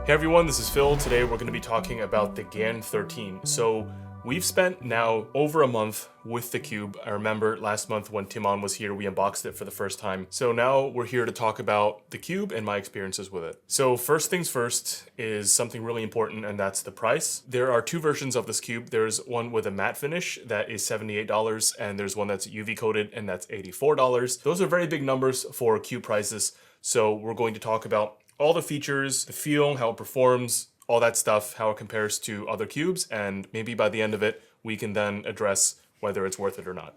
Hey everyone, this is Phil. Today we're going to be talking about the GAN 13. So we've spent now over a month with the Cube. I remember last month when Timon was here, we unboxed it for the first time. So now we're here to talk about the Cube and my experiences with it. So first things first is something really important, and that's the price. There are two versions of this Cube. There's one with a matte finish that is $78, and there's one that's UV coated and that's $84. Those are very big numbers for Cube prices. So we're going to talk about all the features, the feel, how it performs, all that stuff, how it compares to other cubes, and maybe by the end of it, we can then address whether it's worth it or not.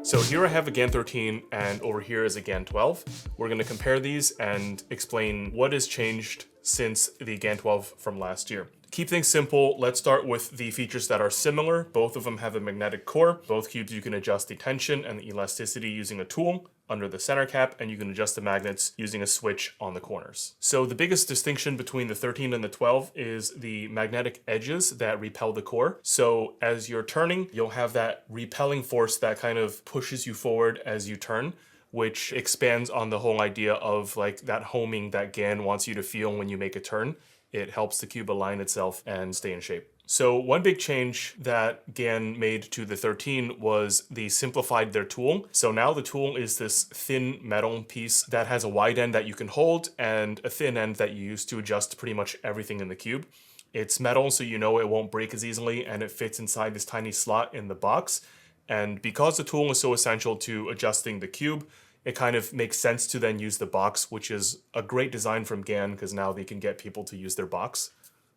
So here I have a GAN 13 and over here is a GAN 12. We're going to compare these and explain what has changed since the GAN 12 from last year. To keep things simple, let's start with the features that are similar. Both of them have a magnetic core. Both cubes you can adjust the tension and the elasticity using a tool under the center cap, and you can adjust the magnets using a switch on the corners. So the biggest distinction between the 13 and the 12 is the magnetic edges that repel the core. So as you're turning, you'll have that repelling force that kind of pushes you forward as you turn, which expands on the whole idea of like that homing that GAN wants you to feel when you make a turn. It helps the cube align itself and stay in shape. So one big change that GAN made to the 13 was they simplified their tool. So now the tool is this thin metal piece that has a wide end that you can hold and a thin end that you use to adjust pretty much everything in the cube. It's metal, so you know it won't break as easily, and it fits inside this tiny slot in the box. And because the tool is so essential to adjusting the cube, it kind of makes sense to then use the box, which is a great design from GAN because now they can get people to use their box.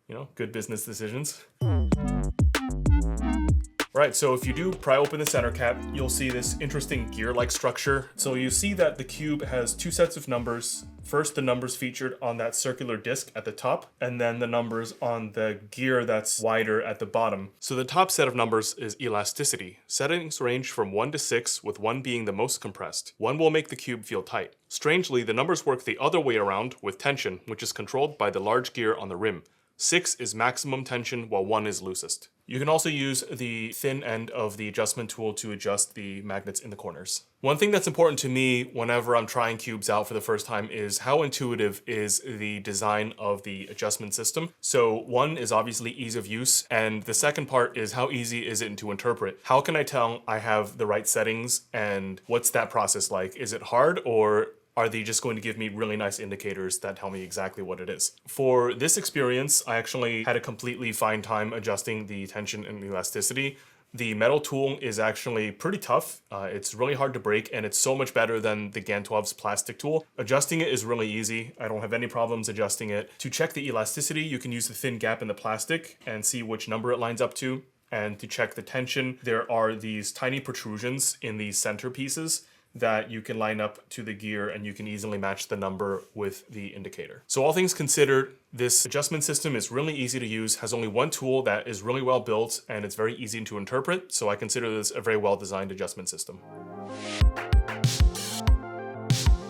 You know, good business decisions. Right, so if you do pry open the center cap, you'll see this interesting gear-like structure. So you see that the cube has two sets of numbers. First, the numbers featured on that circular disc at the top, and then the numbers on the gear that's wider at the bottom. So the top set of numbers is elasticity. Settings range from 1 to 6, with 1 being the most compressed. 1 will make the cube feel tight. Strangely, the numbers work the other way around with tension, which is controlled by the large gear on the rim. 6 is maximum tension, while 1 is loosest. You can also use the thin end of the adjustment tool to adjust the magnets in the corners. One thing that's important to me whenever I'm trying cubes out for the first time is how intuitive is the design of the adjustment system. So one is obviously ease of use, and the second part is how easy is it to interpret? How can I tell I have the right settings, and what's that process like? Is it hard, or are they just going to give me really nice indicators that tell me exactly what it is? For this experience, I actually had a completely fine time adjusting the tension and elasticity. The metal tool is actually pretty tough. It's really hard to break, and it's so much better than the GAN 12's plastic tool. Adjusting it is really easy. I don't have any problems adjusting it. To check the elasticity, you can use the thin gap in the plastic and see which number it lines up to. And to check the tension, there are these tiny protrusions in these center pieces that you can line up to the gear, and you can easily match the number with the indicator. So all things considered, this adjustment system is really easy to use, has only one tool that is really well built, and it's very easy to interpret. So I consider this a very well designed adjustment system.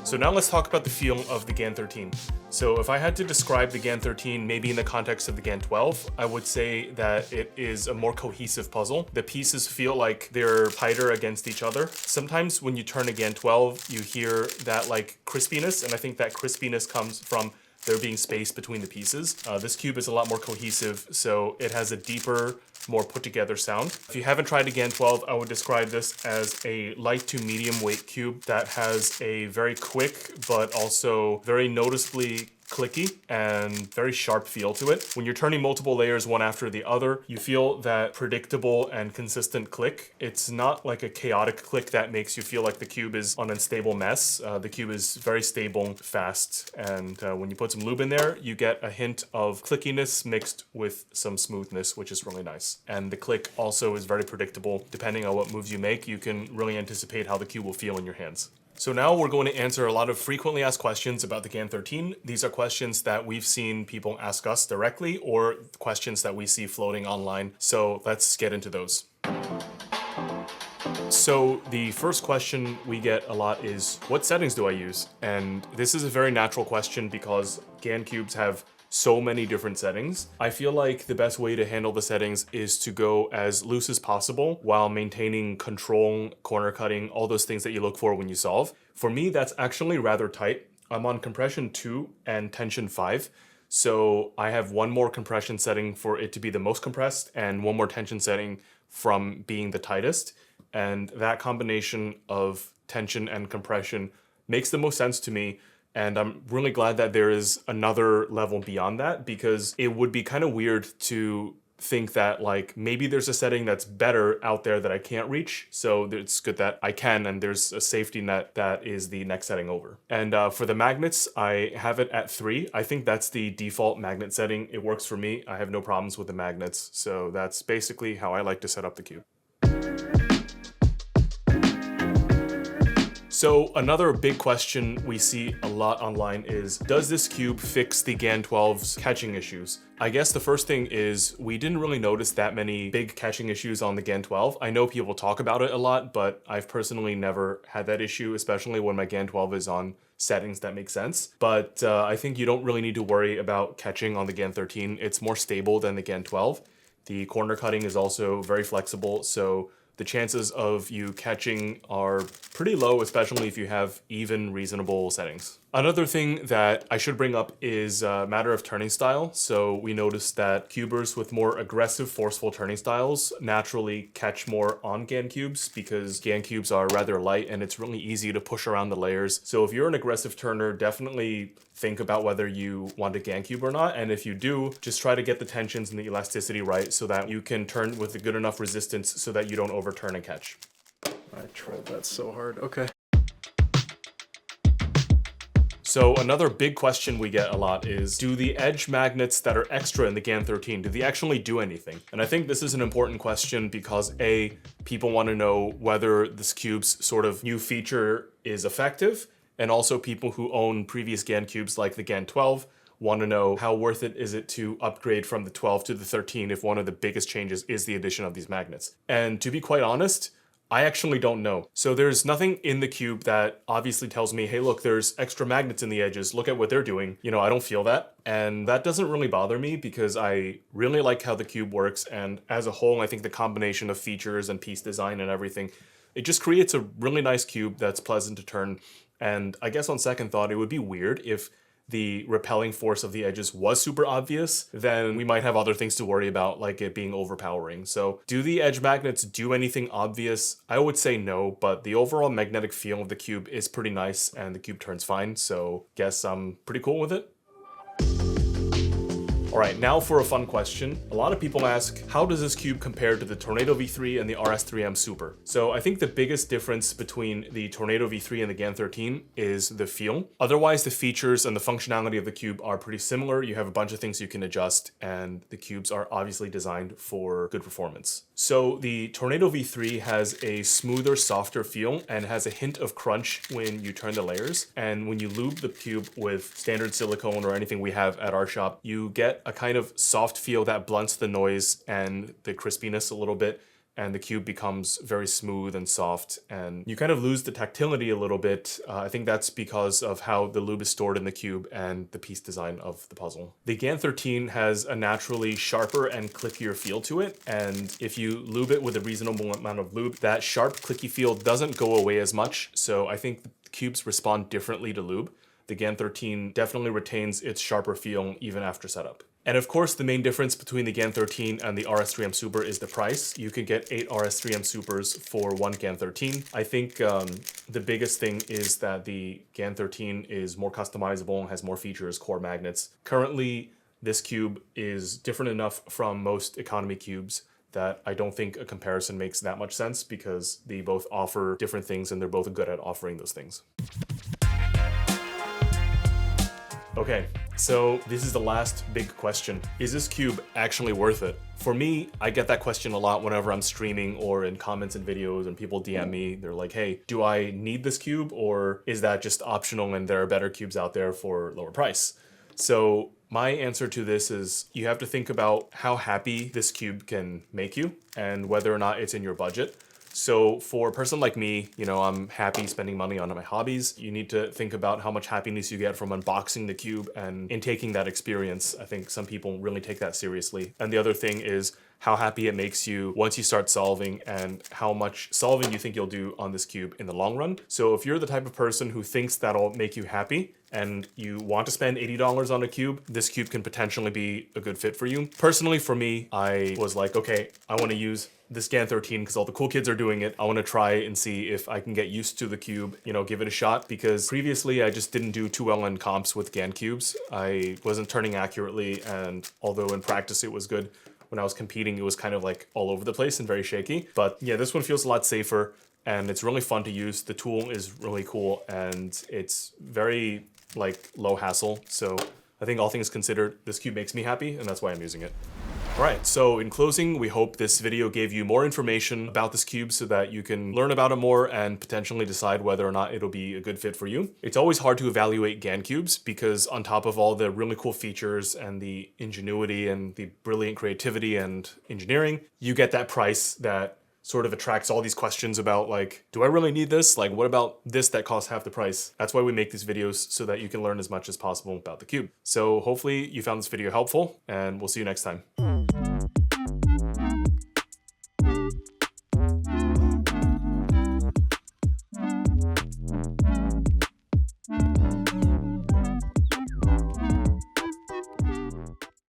So now let's talk about the feel of the GAN 13. So if I had to describe the GAN 13 maybe in the context of the GAN 12, I would say that it is a more cohesive puzzle. The pieces feel like they're tighter against each other. Sometimes when you turn a GAN 12, you hear that like crispiness, and I think that crispiness comes from there being space between the pieces. This cube is a lot more cohesive, so it has a deeper, more put together sound. If you haven't tried a GAN 12, I would describe this as a light to medium weight cube that has a very quick, but also very noticeably clicky and very sharp feel to it. When you're turning multiple layers one after the other, you feel that predictable and consistent click. It's not like a chaotic click that makes you feel like the cube is an unstable mess. The cube is very stable, fast, and when you put some lube in there, you get a hint of clickiness mixed with some smoothness, which is really nice. And the click also is very predictable. Depending on what moves you make, you can really anticipate how the cube will feel in your hands. So now we're going to answer a lot of frequently asked questions about the GAN 13. These are questions that we've seen people ask us directly, or questions that we see floating online. So let's get into those. So the first question we get a lot is, what settings do I use? And this is a very natural question because GAN cubes have so many different settings. I feel like the best way to handle the settings is to go as loose as possible while maintaining control, corner cutting, all those things that you look for when you solve. For me, that's actually rather tight. I'm on compression 2 and tension 5. So I have one more compression setting for it to be the most compressed and one more tension setting from being the tightest. And that combination of tension and compression makes the most sense to me. And I'm really glad that there is another level beyond that, because it would be kind of weird to think that like maybe there's a setting that's better out there that I can't reach. So it's good that I can, and there's a safety net that is the next setting over. And for the magnets, I have it at 3. I think that's the default magnet setting. It works for me. I have no problems with the magnets. So that's basically how I like to set up the cube. So another big question we see a lot online is, does this cube fix the GAN 12's catching issues? I guess the first thing is we didn't really notice that many big catching issues on the GAN 12. I know people talk about it a lot, but I've personally never had that issue, especially when my GAN 12 is on settings that make sense. But I think you don't really need to worry about catching on the GAN 13. It's more stable than the GAN 12. The corner cutting is also very flexible, so the chances of you catching are pretty low, especially if you have even reasonable settings. Another thing that I should bring up is a matter of turning style. So we noticed that cubers with more aggressive, forceful turning styles naturally catch more on GAN cubes, because GAN cubes are rather light and it's really easy to push around the layers. So if you're an aggressive turner, definitely think about whether you want a GAN cube or not. And if you do, just try to get the tensions and the elasticity right so that you can turn with a good enough resistance so that you don't overturn and catch. I tried that so hard. Okay. So another big question we get a lot is, do the edge magnets that are extra in the GAN 13, do they actually do anything? And I think this is an important question because A, people want to know whether this cube's sort of new feature is effective, and also people who own previous GAN cubes like the GAN 12 want to know how worth it is it to upgrade from the 12 to the 13 if one of the biggest changes is the addition of these magnets. And to be quite honest, I actually don't know. So there's nothing in the cube that obviously tells me, hey, look, there's extra magnets in the edges. Look at what they're doing. You know, I don't feel that. And that doesn't really bother me because I really like how the cube works. And as a whole, I think the combination of features and piece design and everything, it just creates a really nice cube that's pleasant to turn. And I guess on second thought, it would be weird if the repelling force of the edges was super obvious, then we might have other things to worry about, like it being overpowering. So do the edge magnets do anything obvious? I would say no, but the overall magnetic feel of the cube is pretty nice and the cube turns fine, so guess I'm pretty cool with it. All right, now for a fun question. A lot of people ask, how does this cube compare to the Tornado V3 and the RS3M Super? So I think the biggest difference between the Tornado V3 and the GAN 13 is the feel. Otherwise, the features and the functionality of the cube are pretty similar. You have a bunch of things you can adjust, and the cubes are obviously designed for good performance. So the Tornado V3 has a smoother, softer feel and has a hint of crunch when you turn the layers. And when you lube the cube with standard silicone or anything we have at our shop, you get a kind of soft feel that blunts the noise and the crispiness a little bit, and the cube becomes very smooth and soft, and you kind of lose the tactility a little bit. I think that's because of how the lube is stored in the cube and the piece design of the puzzle. The GAN 13 has a naturally sharper and clickier feel to it, and if you lube it with a reasonable amount of lube, that sharp clicky feel doesn't go away as much, so I think the cubes respond differently to lube. The GAN 13 definitely retains its sharper feel even after setup. And of course, the main difference between the GAN 13 and the RS3M Super is the price. You can get 8 RS3M Supers for 1 GAN 13. I think the biggest thing is that the GAN 13 is more customizable and has more features, core magnets. Currently, this cube is different enough from most economy cubes that I don't think a comparison makes that much sense because they both offer different things and they're both good at offering those things. Okay, so this is the last big question. Is this cube actually worth it? For me, I get that question a lot whenever I'm streaming or in comments and videos and people DM me. They're like, hey, do I need this cube or is that just optional and there are better cubes out there for lower price? So my answer to this is you have to think about how happy this cube can make you and whether or not it's in your budget. So for a person like me, you know, I'm happy spending money on my hobbies. You need to think about how much happiness you get from unboxing the cube and in taking that experience. I think some people really take that seriously. And the other thing is how happy it makes you once you start solving, and how much solving you think you'll do on this cube in the long run. So if you're the type of person who thinks that'll make you happy and you want to spend $80 on a cube, this cube can potentially be a good fit for you. Personally, for me, I was like, okay, I want to use this GAN 13 because all the cool kids are doing it. I want to try and see if I can get used to the cube, you know, give it a shot, because previously I just didn't do too well in comps with GAN cubes. I wasn't turning accurately, and although in practice it was good, when I was competing it was kind of like all over the place and very shaky. But yeah, this one feels a lot safer and it's really fun to use. The tool is really cool and it's very like low hassle. So I think all things considered, this cube makes me happy and that's why I'm using it. All right, so in closing, we hope this video gave you more information about this cube so that you can learn about it more and potentially decide whether or not it'll be a good fit for you. It's always hard to evaluate GAN cubes because on top of all the really cool features and the ingenuity and the brilliant creativity and engineering, you get that price that sort of attracts all these questions about like, do I really need this? Like, what about this that costs half the price? That's why we make these videos, so that you can learn as much as possible about the cube. So hopefully you found this video helpful and we'll see you next time.